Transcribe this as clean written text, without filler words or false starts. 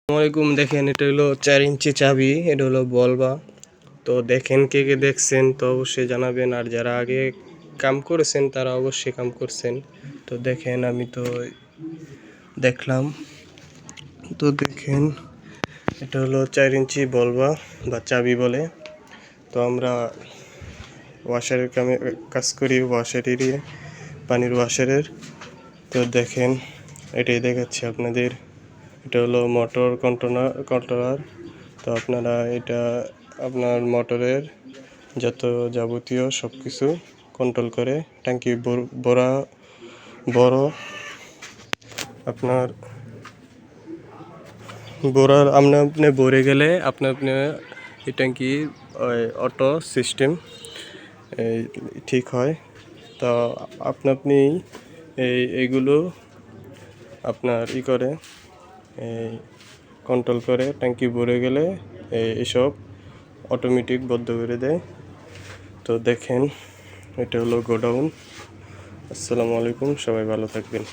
আসসালামাইকুম। দেখেন এটা হলো 4 ইঞ্চি চাবি, এটা হলো বলবা। তো দেখেন কে কে দেখছেন তো অবশ্যই জানাবেন, আর যারা আগে কাম করেছেন তারা অবশ্যই কাম করছেন। তো দেখেন আমি তো দেখলাম। তো দেখেন এটা হলো 4 ইঞ্চি বলবা বা চাবি বলে। তো আমরা ওয়াশারের কাজ করি, ওয়াশারেরই পানির ওয়াশারের। তো দেখেন এটাই দেখাচ্ছি আপনাদের। এটা হলো মোটর কন্ট্রোলার। তো আপনারা এটা আপনার মোটরের যত যাবতীয় সব কিছু কন্ট্রোল করে। ট্যাঙ্কি বড় আপনার আপনি ভরে গেলে আপনি এই ট্যাঙ্কি অটো সিস্টেম ঠিক হয়। তো আপনি এইগুলো আপনার করে এই কন্ট্রোল করে। ট্যাঙ্কি ভরে গেলে এইসব অটোমেটিক বন্ধ করে দেয়। তো দেখেন এটা হলো গোডাউন। আসসালামু আলাইকুম, সবাই ভালো থাকবেন।